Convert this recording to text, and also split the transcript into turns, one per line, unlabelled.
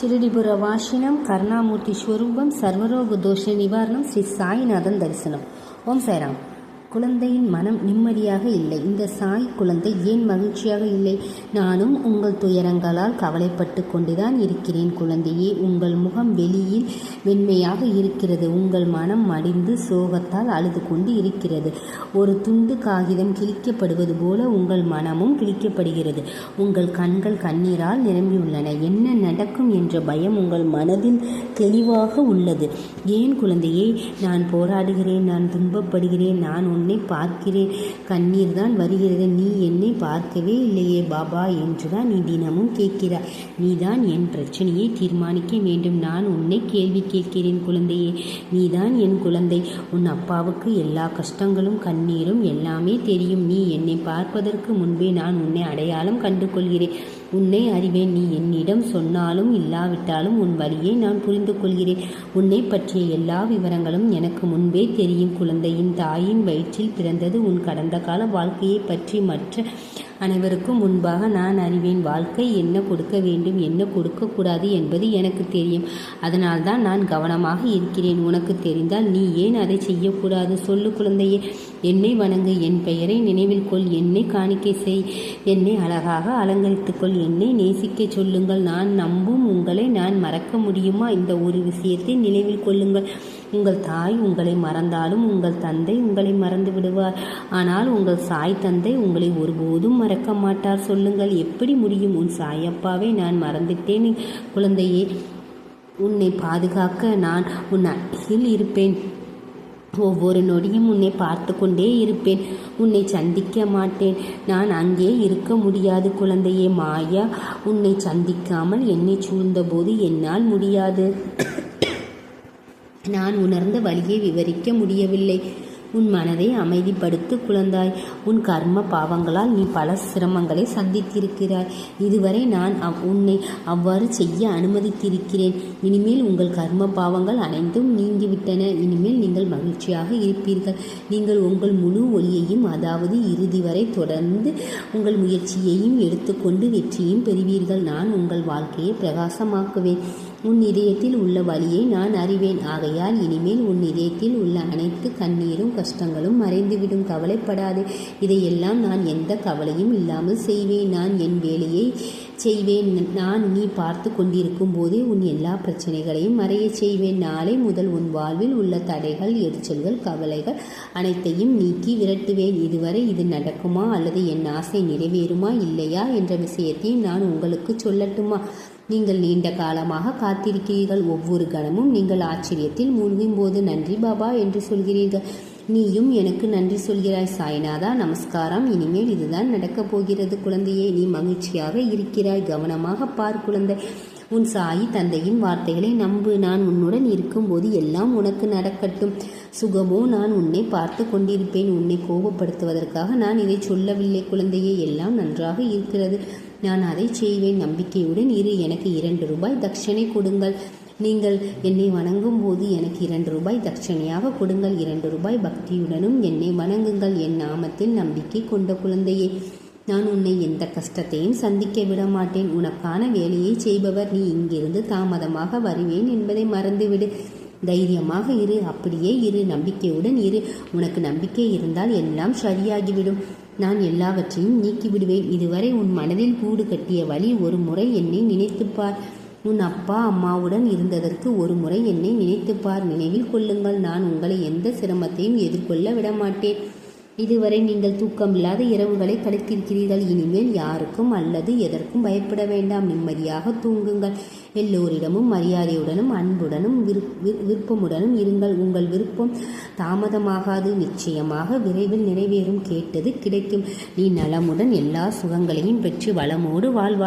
ಶಿರಡಿಪುರವಾಸಿನಂ ಕರುಣಾಮೂರ್ತಿ ಸ್ವರೂಪಂ சர்வரோக தோஷ நிவாரணம் ஸ்ரீ சாய்நாதன் தரிசனம். ஓம் சாய்ராம். குழந்தையின் மனம் நிம்மதியாக இல்லை. இந்த சாய் குழந்தை ஏன் மகிழ்ச்சியாக இல்லை? நானும் உங்கள் துயரங்களால் கவலைப்பட்டு கொண்டுதான் இருக்கிறேன் குழந்தையே. உங்கள் முகம் வெளியில் வெண்மையாக இருக்கிறது. உங்கள் மனம் மடிந்து சோகத்தால் அழுது கொண்டு இருக்கிறது. ஒரு துண்டு காகிதம் கிழிக்கப்படுவது போல உங்கள் மனமும் கிழிக்கப்படுகிறது. உங்கள் கண்கள் கண்ணீரால் நிரம்பியுள்ளன. என்ன நடக்கும் என்ற பயம் உங்கள் மனதில் தெளிவாக உள்ளது. ஏன் குழந்தையே? நான் போராடுகிறேன், நான் துன்பப்படுகிறேன், நான் உன்னை பார்க்கிறேன், கண்ணீர் தான் வருகிறது, நீ என்னை பார்க்கவே இல்லையே பாபா என்றுதான் நீ தினமும் கேட்கிறாய். நீதான் என் பிரச்சனையை தீர்மானிக்க வேண்டும். நான் உன்னை கேள்வி கேட்கிறேன் குழந்தையே. நீதான் என் குழந்தை. உன் அப்பாவுக்கு எல்லா கஷ்டங்களும் கண்ணீரும் எல்லாமே தெரியும். நீ என்னை பார்ப்பதற்கு முன்பே நான் உன்னை அடையாளம் கண்டு கொள்கிறேன். உன்னை அறிவேன். நீ என்னிடம் சொன்னாலும் இல்லாவிட்டாலும் உன் வழியை நான் புரிந்து கொள்கிறேன். உன்னை பற்றிய எல்லா விவரங்களும் எனக்கு முன்பே தெரியும். குழந்தையின் தாயின் வயிற்றில் பிறந்தது உன் கடந்த கால வாழ்க்கையை பற்றி மற்ற அனைவருக்கும் முன்பாக நான் அறிவேன். வாழ்க்கை என்ன கொடுக்க வேண்டும், என்ன கொடுக்கக்கூடாது என்பது எனக்கு தெரியும். அதனால்தான் நான் கவனமாக இருக்கிறேன். உனக்கு தெரிந்தால் நீ ஏன் அதை செய்யக்கூடாது? சொல்லு குழந்தையே. என்னை வணங்கு, என் பெயரை நினைவில் கொள், என்னை காணிக்கை செய், என்னை அழகாக அலங்கரித்துக்கொள், என்னை நேசிக்க சொல்லுங்கள். நான் நம்பும் உங்களை நான் மறக்க முடியுமா? இந்த ஒரு விஷயத்தை நினைவில் கொள்ளுங்கள். உங்கள் தாய் உங்களை மறந்தாலும் உங்கள் தந்தை உங்களை மறந்து விடுவார். ஆனால் உங்கள் சாய் தந்தை உங்களை ஒருபோதும் மறக்க மாட்டார். சொல்லுங்கள், எப்படி முடியும்? உன் சாயப்பாவை நான் மறந்துட்டேன் குழந்தையே. உன்னை பாதுகாக்க நான் உன் அருகில் இருப்பேன். ஒவ்வொரு நொடியும் உன்னை பார்த்து கொண்டே இருப்பேன். உன்னை சந்திக்க மாட்டேன். நான் அங்கே இருக்க முடியாது குழந்தையே. மாயா உன்னை சந்திக்காமல் என்னை சூழ்ந்தபோது என்னால் முடியாது. நான் உணர்ந்த வழியை விவரிக்க முடியவில்லை. உன் மனதை அமைதிப்படுத்து குழந்தாய். உன் கர்ம பாவங்களால் நீ பல சிரமங்களை சந்தித்திருக்கிறாய். இதுவரை நான் உன்னை அவ்வாறு செய்ய அனுமதித்திருக்கிறேன். இனிமேல் உங்கள் கர்ம பாவங்கள் அனைத்தும் நீங்கிவிட்டன. இனிமேல் நீங்கள் மகிழ்ச்சியாக இருப்பீர்கள். நீங்கள் உங்கள் முழு ஒளியையும், அதாவது இறுதி வரை தொடர்ந்து உங்கள் முயற்சியையும் எடுத்துக்கொண்டு வெற்றியும் பெறுவீர்கள். நான் உங்கள் வாழ்க்கையை பிரகாசமாக்குவேன். உன் இதயத்தில் உள்ள வழியை நான் அறிவேன். ஆகையால் இனிமேல் உன் இதயத்தில் உள்ள அனைத்து கண்ணீரும் கஷ்டங்களும் மறைந்துவிடும். கவலைப்படாதே. இதையெல்லாம் நான் எந்த கவலையும் இல்லாமல் செய்வேன். நான் என் வேலையை செய்வேன். நான் நீ பார்த்து கொண்டிருக்கும் போதே உன் எல்லா பிரச்சனைகளையும் மறைய செய்வேன். நாளை முதல் உன் வாழ்வில் உள்ள தடைகள், எரிச்சல்கள், கவலைகள் அனைத்தையும் நீக்கி விரட்டுவேன். இதுவரை இது நடக்குமா அல்லது என் ஆசை நிறைவேறுமா இல்லையா என்ற விஷயத்தையும் நான் உங்களுக்கு சொல்லட்டுமா? நீங்கள் நீண்ட காலமாக காத்திருக்கிறீர்கள். ஒவ்வொரு கணமும் நீங்கள் ஆச்சரியத்தில் மூழ்கும் போது நன்றி பாபா என்று சொல்கிறீர்கள். நீயும் எனக்கு நன்றி சொல்கிறாய். சாய்நாதா நமஸ்காரம். இனிமேல் இதுதான் நடக்கப் போகிறது குழந்தையே. நீ மகிழ்ச்சியாக இருக்கிறாய். கவனமாக பார் குழந்தை. உன் சாயி தந்தையின் வார்த்தைகளை நம்பு. நான் உன்னுடன் இருக்கும்போது எல்லாம் உனக்கு நடக்கட்டும். சுகமோ நான் உன்னை பார்த்து கொண்டிருப்பேன். உன்னை கோபப்படுத்துவதற்காக நான் இதை சொல்லவில்லை குழந்தையே. எல்லாம் நன்றாக இருக்கிறது. நான் அதை செய்வேன். நம்பிக்கையுடன் இரு. எனக்கு 2 ரூபாய் தட்சணை கொடுங்கள். நீங்கள் என்னை வணங்கும் போது எனக்கு 2 ரூபாய் தட்சணையாக கொடுங்கள். 2 ரூபாய் பக்தியுடனும் என்னை வணங்குங்கள். என் நாமத்தில் நம்பிக்கை கொண்ட குழந்தையே. நான் உன்னை எந்த கஷ்டத்தையும் சந்திக்க விட மாட்டேன். உனக்கான வேலையை செய்பவர் நீ. இங்கிருந்து தாமதமாக வருவேன் என்பதை மறந்துவிடு. தைரியமாக இரு. அப்படியே இரு. நம்பிக்கையுடன் இரு. உனக்கு நம்பிக்கை இருந்தால் எல்லாம் சரியாகிவிடும். நான் எல்லாவற்றையும் நீக்கிவிடுவேன். இதுவரை உன் மனதில் கூடு கட்டிய வழி ஒரு முறை என்னை நினைத்துப்பார். உன் அப்பா அம்மாவுடன் இருந்ததற்கு ஒரு முறை என்னை நினைத்துப்பார். நினைவில் கொள்ளுங்கள், நான் உங்களை எந்த சிரமத்தையும் எதிர்கொள்ள விடமாட்டேன். இதுவரை நீங்கள் தூக்கமில்லாத இரவுகளை கழித்திருக்கிறீர்கள். இனிமேல் யாருக்கும் அல்லது எதற்கும் பயப்பட வேண்டாம். நிம்மதியாக தூங்குங்கள். எல்லோரிடமும் மரியாதையுடனும் அன்புடனும் விருப்பமுடனும் இருங்கள். உங்கள் விருப்பம் தாமதமாகாது. நிச்சயமாக விரைவில் நிறைவேறும். கேட்டது கிடைக்கும். நீ நலமுடன் எல்லா சுகங்களையும் பெற்று வளமோடு வாழ்வாய்.